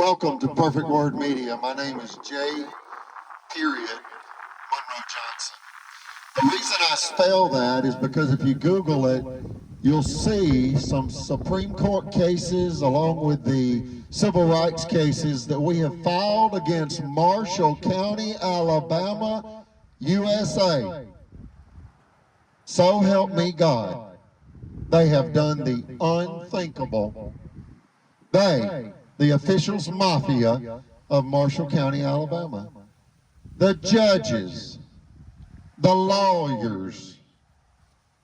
Welcome to Perfect Word Media. My name is J. Monroe Johnson. The reason I spell that is because if you Google it, you'll see some Supreme Court cases along with the civil rights cases that we have filed against Marshall County, Alabama, USA. So help me God. They have done the unthinkable. They, the officials mafia of Marshall County, Alabama, the judges, the lawyers,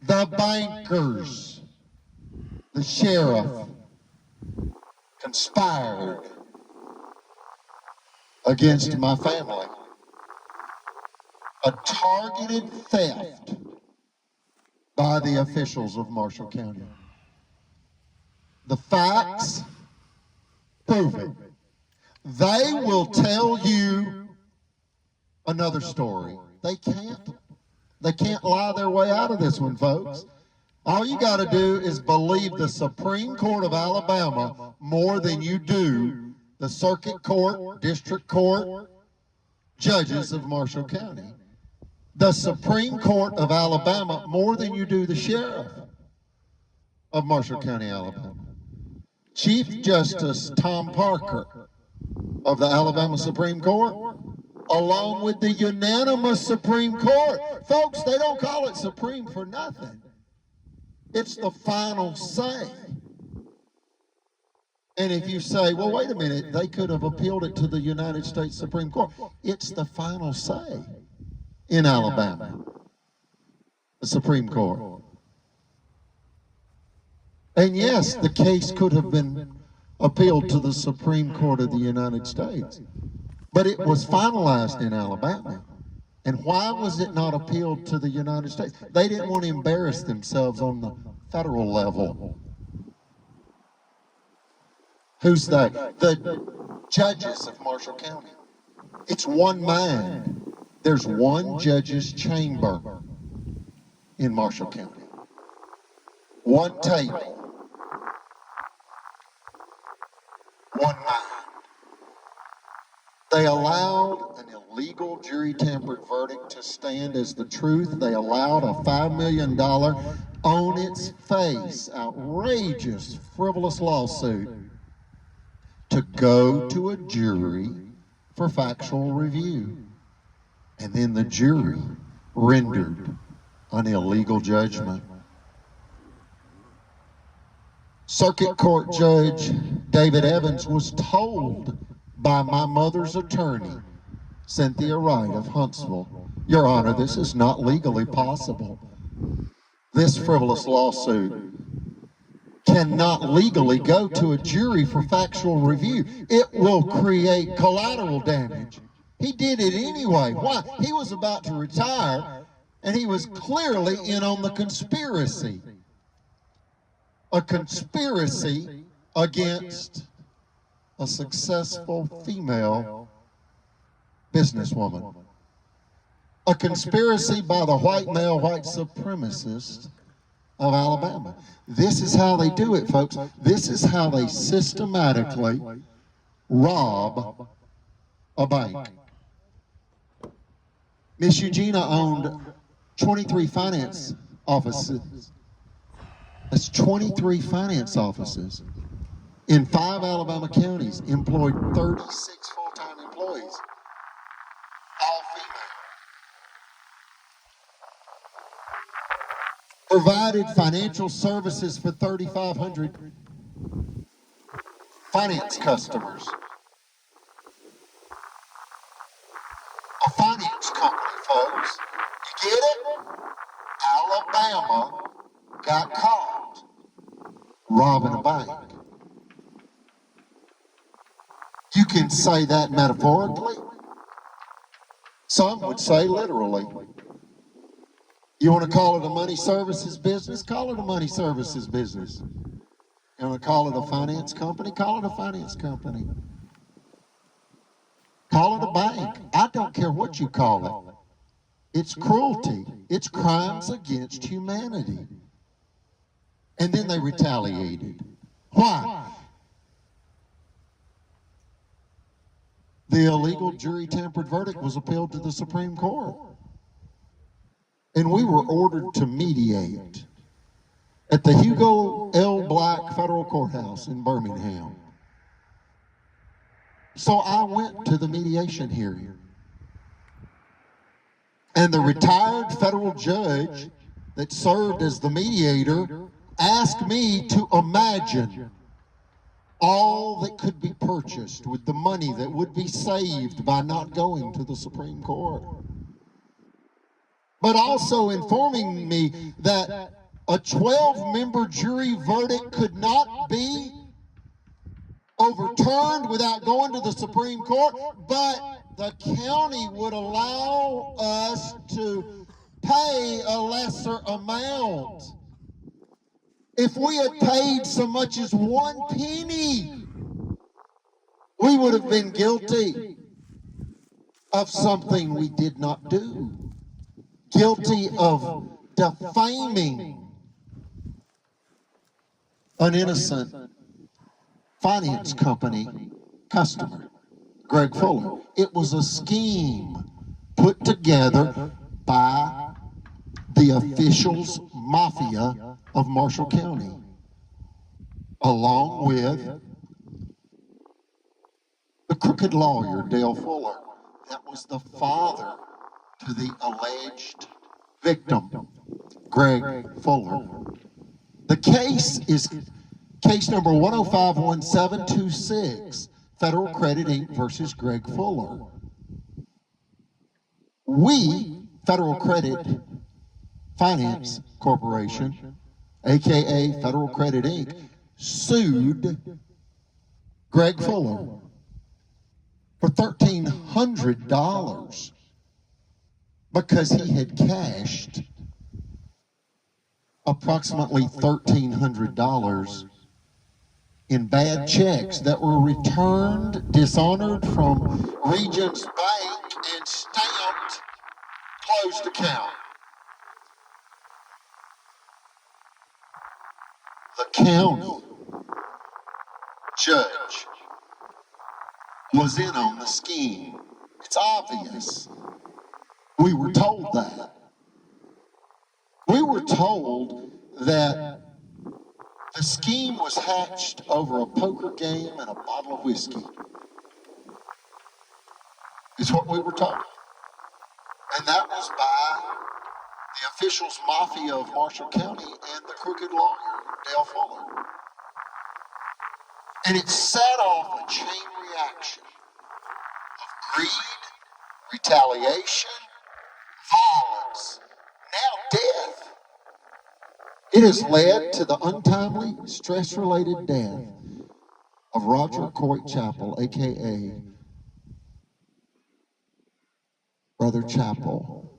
the bankers, the sheriff, conspired against my family. A targeted theft by the officials of Marshall County. The facts prove it. They will tell you another story. They can't lie their way out of this one, folks. All you got to do is believe the Supreme Court of Alabama more than you do the circuit court, district court, judges of Marshall County. The Supreme Court of Alabama more than you do the sheriff of Marshall County, Alabama. Chief Justice Tom Parker of the Alabama Supreme Court, along with the unanimous Supreme Court. Folks, they don't call it Supreme for nothing. It's the final say. And if you say, well, wait a minute, they could have appealed it to the United States Supreme Court. It's the final say in Alabama, the Supreme Court. And yes, the case could have been appealed to the Supreme Court of the United States, but it was finalized in Alabama. And why was it not appealed to the United States? They didn't want to embarrass themselves on the federal level. Who's they? The judges of Marshall County. It's one mind. There's one judge's chamber in Marshall County. One table. One mind. They allowed an illegal jury-tampered verdict to stand as the truth. They allowed a $5 million on its face, outrageous, frivolous lawsuit to go to a jury for factual review. And then the jury rendered an illegal judgment. Circuit Court Judge David Evans was told by my mother's attorney, Cynthia Wright of Huntsville, Your Honor, this is not legally possible. This frivolous lawsuit cannot legally go to a jury for factual review. It will create collateral damage. He did it anyway. Why? He was about to retire, and he was clearly in on the conspiracy. A conspiracy against a successful female businesswoman. A conspiracy by the white male, white supremacists of Alabama. This is how they do it, folks. This is how they systematically rob a bank. Miss Eugenia owned 23 finance offices. That's 23 finance offices in 5 Alabama counties, employed 36 full-time employees, all female. Provided financial services for 3,500 finance customers. A finance company, folks. You get it? Alabama got caught robbing a bank. You can say that metaphorically. Some would say literally. You want to call it a money services business? Call it a money services business. You want to call it a finance company? Call it a finance company. Call it a bank. I don't care what you call it. It's cruelty. It's crimes against humanity. And then they retaliated. Why? The illegal jury tampered verdict was appealed to the Supreme Court. And we were ordered to mediate at the Hugo L. Black Federal Courthouse in Birmingham. So I went to the mediation hearing. And the retired federal judge that served as the mediator asked me to imagine all that could be purchased with the money that would be saved by not going to the Supreme Court. But also informing me that a 12-member jury verdict could not be overturned without going to the Supreme Court, but the county would allow us to pay a lesser amount. If we had paid so much as 1 penny, we would have been guilty of something we did not do. Guilty of defaming an innocent finance company customer, Greg Fuller. It was a scheme put together by the officials mafia of Marshall County, along with the crooked lawyer, Dale Fuller. That was the father to the alleged victim, Greg Fuller. The case is case number 1051726, Federal Credit Inc. versus Greg Fuller. We, Federal Credit Finance Corporation, aka Federal Credit Inc., sued Greg Fuller for $1,300 because he had cashed approximately $1,300 in bad checks that were returned, dishonored from Regions Bank and stamped closed account. The county judge was in on the scheme. It's obvious. We were told that. We were told that the scheme was hatched over a poker game and a bottle of whiskey. Is what we were told. And that was by the officials mafia of Marshall County and the crooked lawyer, Dale Fuller. And it set off a chain reaction of greed, retaliation, violence, now death. It has led to the untimely, stress-related death of Roger Coit Chappell, a.k.a. Brother Chappell.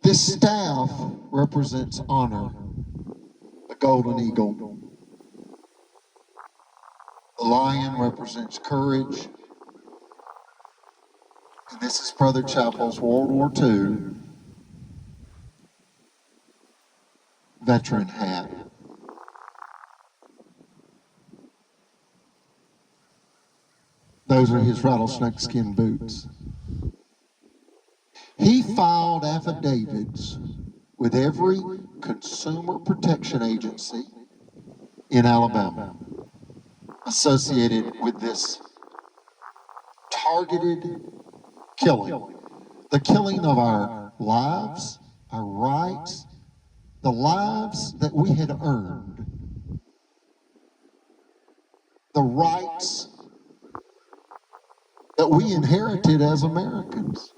This staff represents honor, the golden eagle. The lion represents courage. And this is Brother Chappell's World War II veteran hat. Those are his rattlesnake skin boots. He filed affidavits with every consumer protection agency in Alabama associated with this targeted killing. The killing of our lives, our rights, the lives that we had earned, the rights that we inherited as Americans,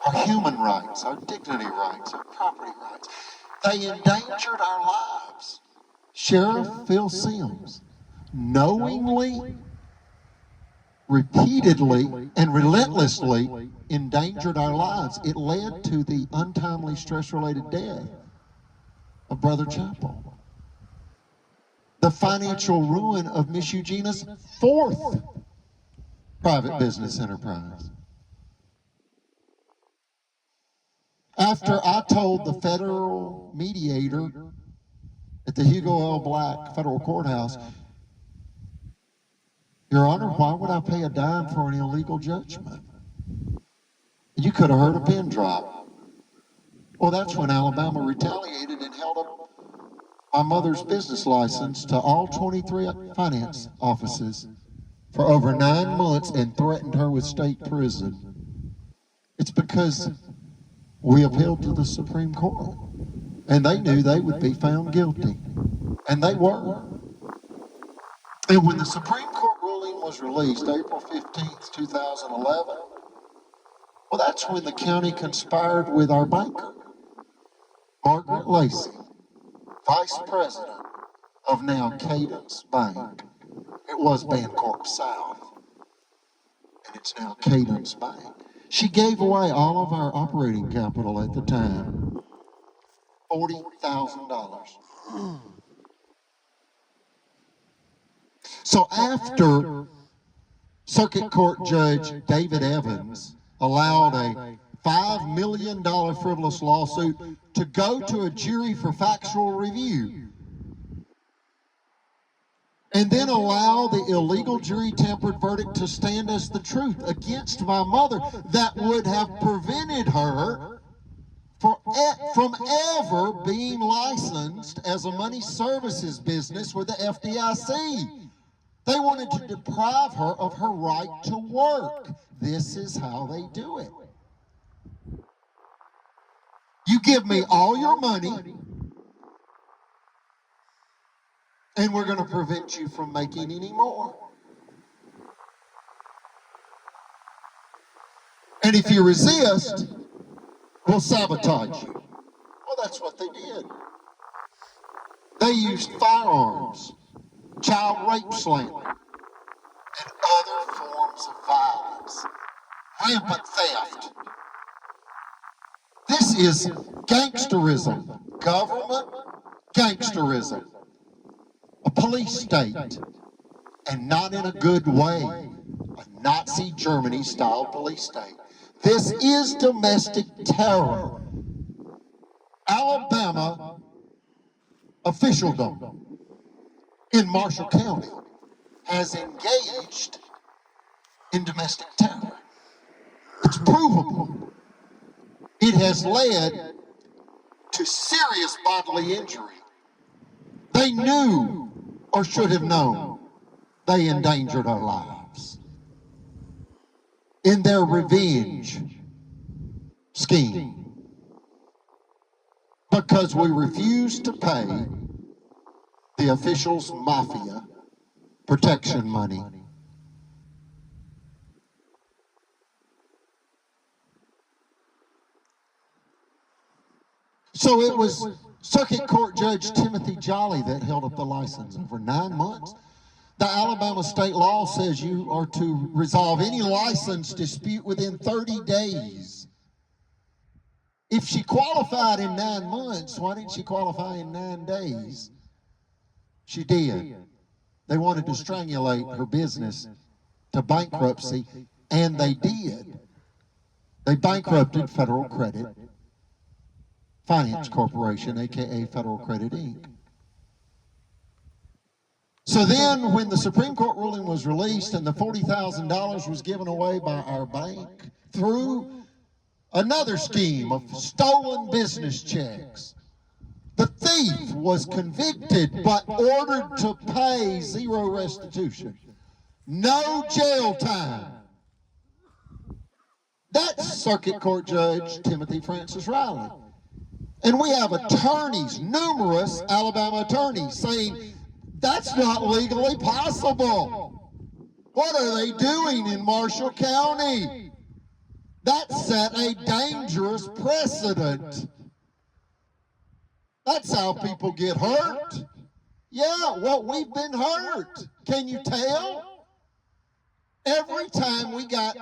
our human rights, our dignity rights, our property rights. They endangered our lives. Sheriff Phil Sims knowingly, repeatedly, and relentlessly endangered our lives. It led to the untimely stress-related death of Brother Chappell. The financial ruin of Miss Eugenia's fourth private business enterprise. After I told the federal mediator at the Hugo L. Black Federal Courthouse Your Honor, why would I pay a dime for an illegal judgment? You could have heard a pin drop. Well, that's when Alabama retaliated and held up my mother's business license to all 23 finance offices for over 9 months and threatened her with state prison. It's because we appealed to the Supreme Court, and they knew they would be found guilty, and they were. And when the Supreme Court ruling was released, April 15th, 2011, well, that's when the county conspired with our banker, Margaret Lacey, vice president of now Cadence Bank. It was Bancorp South, and it's now Cadence Bank. She gave away all of our operating capital at the time, $40,000. So after Circuit Court Judge David Evans allowed a $5 million frivolous lawsuit to go to a jury for factual review, and then allow the illegal jury-tempered verdict to stand as the truth against my mother, that would have prevented her from ever being licensed as a money services business with the FDIC. They wanted to deprive her of her right to work. This is how they do it. You give me all your money, and we're going to prevent you from making any more. And if you resist, we'll sabotage you. Well, that's what they did. They used firearms, child rape slander, and other forms of violence, rampant theft. This is gangsterism, government gangsterism. A police state, and not in a good way, a Nazi Germany-style police state. This is domestic terror. Alabama officialdom in Marshall County has engaged in domestic terror. It's provable. It has led to serious bodily injury. They knew, or should have known, they endangered our lives in their revenge scheme, because we refused to pay the officials' mafia protection money. So it was Circuit Court Judge Timothy Jolly that held up the license over 9 months. The Alabama state law says you are to resolve any license dispute within 30 days. If she qualified in 9 months, why didn't she qualify in 9 days? She did. They wanted to strangulate her business to bankruptcy, and they did. They bankrupted Federal Credit Finance Corporation, aka Federal Credit Inc. So then when the Supreme Court ruling was released and the $40,000 was given away by our bank through another scheme of stolen business checks, the thief was convicted but ordered to pay zero restitution. No jail time. That's Circuit Court Judge Timothy Francis Riley. And we have attorneys, numerous Alabama attorneys, saying that's not legally possible. What are they doing in Marshall County? That set a dangerous precedent. That's how people get hurt. Yeah, well, we've been hurt. Can you tell? Every time we got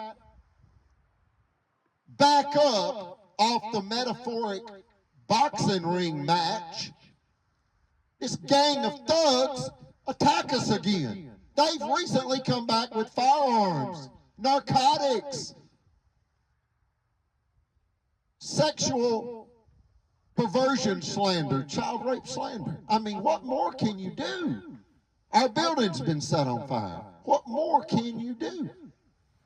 back up off the metaphoric boxing ring match, this gang of thugs attack us again. They've recently come back with firearms, narcotics, sexual perversion slander, child rape slander. I mean, what more can you do? Our building's been set on fire. What more can you do?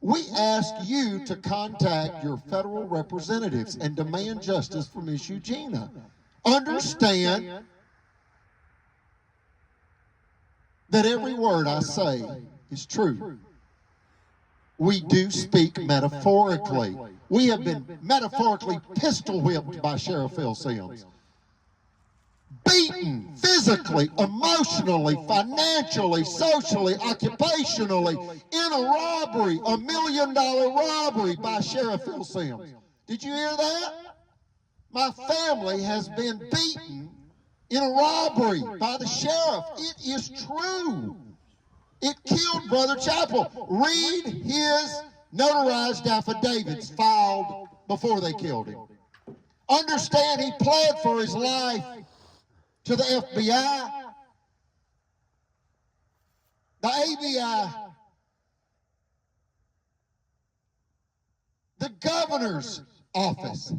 We ask you to contact your federal representatives and demand justice for Miss Eugenia. Understand that every word I say is true. We do speak metaphorically. We have been metaphorically pistol whipped by Sheriff Phil Sims. Beaten physically, emotionally, financially, socially, occupationally, in a robbery, $1 million robbery by Sheriff Phil Sims. Did you hear that? My family has been beaten in a robbery by the sheriff. It is true. It killed Brother Chappell. Read his notarized affidavits filed before they killed him. Understand he pled for his life to the FBI, the ABI, the governor's office,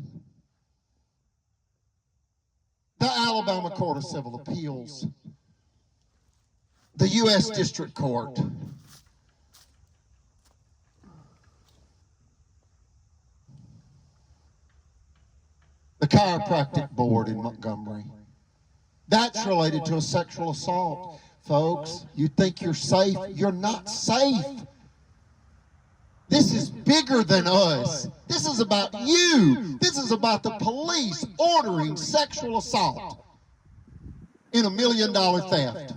the Alabama Court of Civil Appeals, the U.S. District Court, the Chiropractic Board in Montgomery. That's related to a sexual assault. Folks, you think you're safe. You're not safe. This is bigger than us. This is about you. This is about the police ordering sexual assault in $1 million theft.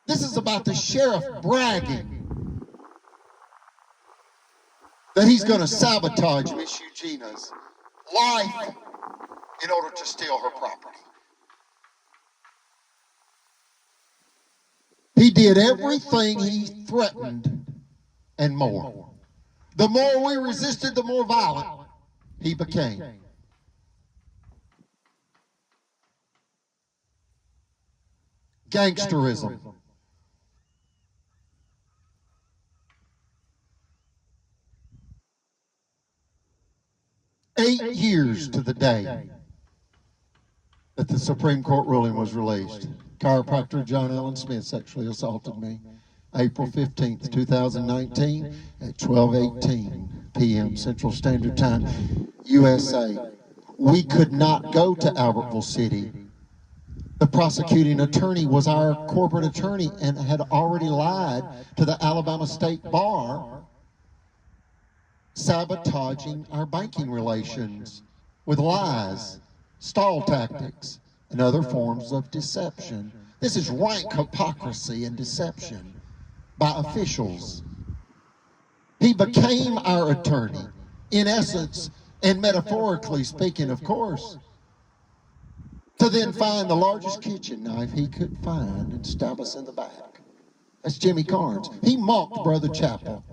This is about the sheriff bragging that he's going to sabotage Miss Eugenia's life in order to steal her property. He did everything he threatened and more. The more we resisted, the more violent he became. Gangsterism. Eight years to the day that the Supreme Court ruling was released. Chiropractor John Allen Smith sexually assaulted me. April 15th, 2019 at 12:18 p.m. Central Standard Time, USA. We could not go to Albertville City. The prosecuting attorney was our corporate attorney and had already lied to the Alabama State Bar, sabotaging our banking relations with lies, stall tactics, and other forms of deception. This is rank hypocrisy and deception by officials. He became our attorney, in essence, and metaphorically speaking, of course, to then find the largest kitchen knife he could find and stab us in the back. That's Jimmy Carnes. He mocked Brother Chappell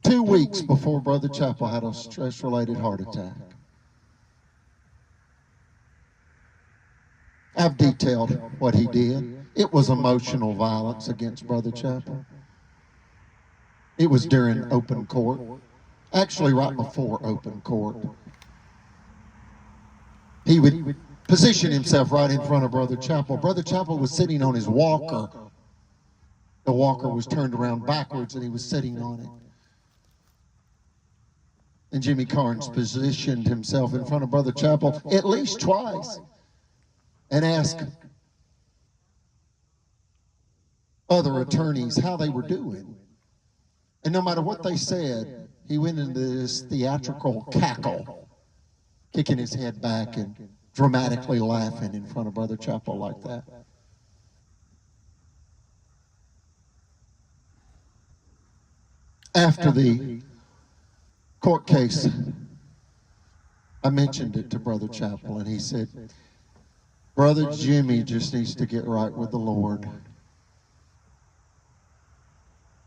2 weeks before Brother Chappell had a stress-related heart attack. I've detailed what he did. It was emotional violence against Brother Chappell. It was during open court, actually right before open court. He would position himself right in front of Brother Chappell. Brother Chappell was sitting on his walker. The walker was turned around backwards and he was sitting on it. And Jimmy Carnes positioned himself in front of Brother Chappell at least twice and asked other attorneys how they were doing. And no matter what they said, he went into this theatrical cackle, kicking his head back and dramatically laughing in front of Brother Chappell like that. After the court case, I mentioned it to Brother Chappell, and he said, Brother Jimmy just needs to get right with the Lord.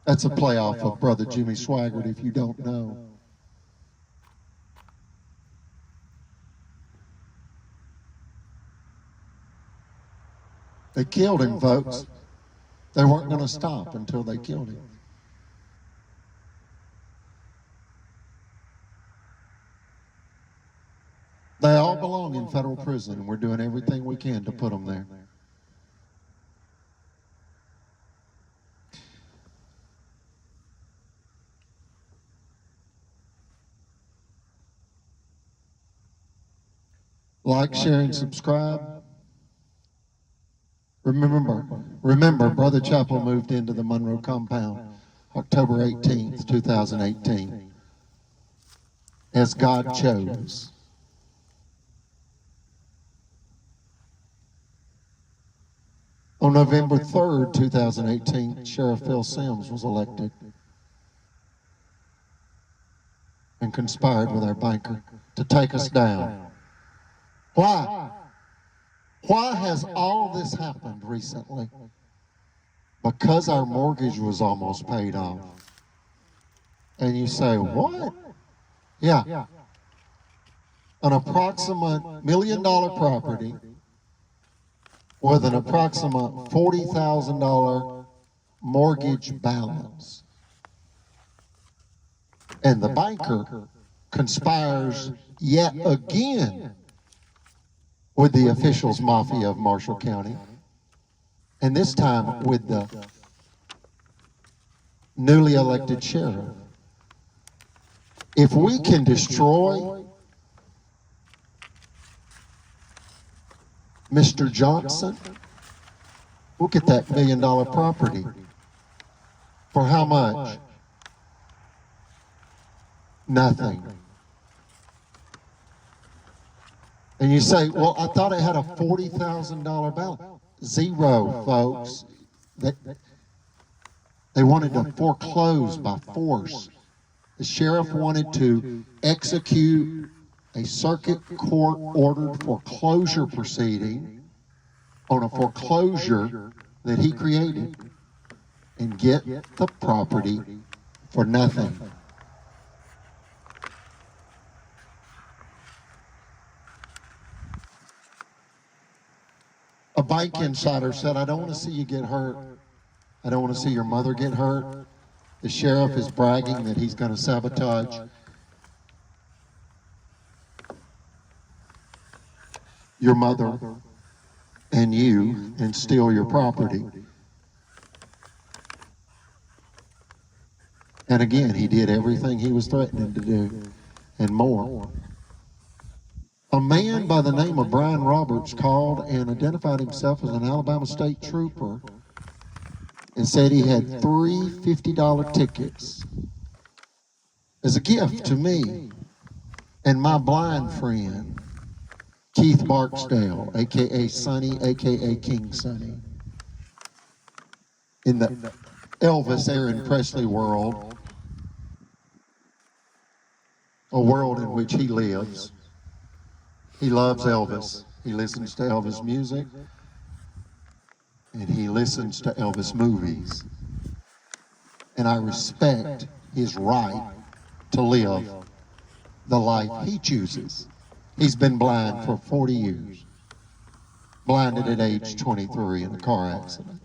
That's a playoff of Brother Jimmy Swaggart, if you don't know. They killed him, folks. They weren't going to stop until they killed him. They all belong in federal prison, and we're doing everything we can to put them there. Like, share, and subscribe. Remember, Brother Chappell moved into the Monroe compound October 18th, 2018, as God chose. On November 3rd, 2018, Sheriff Phil Sims was elected and conspired with our banker to take us down. Why? Why has all this happened recently? Because our mortgage was almost paid off. And you say, what? Yeah. An approximate $1 million property with an approximate $40,000 mortgage balance. And the banker conspires yet again with the officials mafia of Marshall County, and this time with the newly elected sheriff. If we can destroy Mr. Johnson, we'll get that $1 million property. For how much? Nothing. And you say, well, I thought it had a $40,000 balance. Zero, folks. They wanted to foreclose by force. The sheriff wanted to execute a circuit court ordered foreclosure proceeding on a foreclosure that he created and get the property for nothing. A bank insider said, I don't want to see you get hurt. I don't want to see your mother get hurt. The sheriff is bragging that he's going to sabotage your mother and you and steal your property. And again, he did everything he was threatening to do and more. A man by the name of Brian Roberts called and identified himself as an Alabama State Trooper and said he had 3 $50 tickets as a gift to me and my blind friend, Keith Barksdale, a.k.a. Sonny, a.k.a. King Sonny. In the Elvis, Aaron Presley world, a world in which he lives. He loves Elvis. He listens to Elvis music, and he listens to Elvis movies. And I respect his right to live the life he chooses. He's been blind for 40 years, blinded at age 23 in a car accident.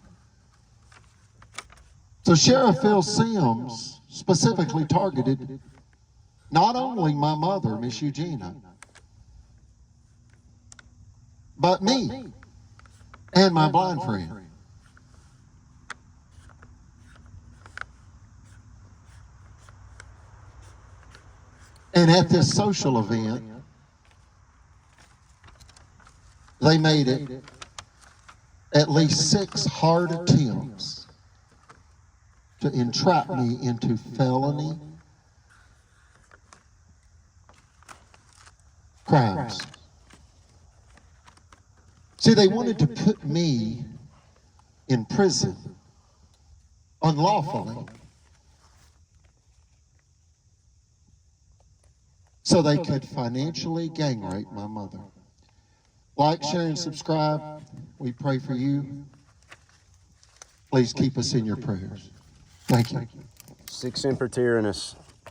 So Sheriff Phil Sims specifically targeted not only my mother, Miss Eugenia, but me and my blind friend. And at this social event, they made it at least 6 hard attempts to entrap me into felony crimes. See, they wanted to put me in prison unlawfully so they could financially gang rape my mother. Like, share, and subscribe. We pray for you. Please keep us in your prayers. Thank you. Sic Semper Tyrannis.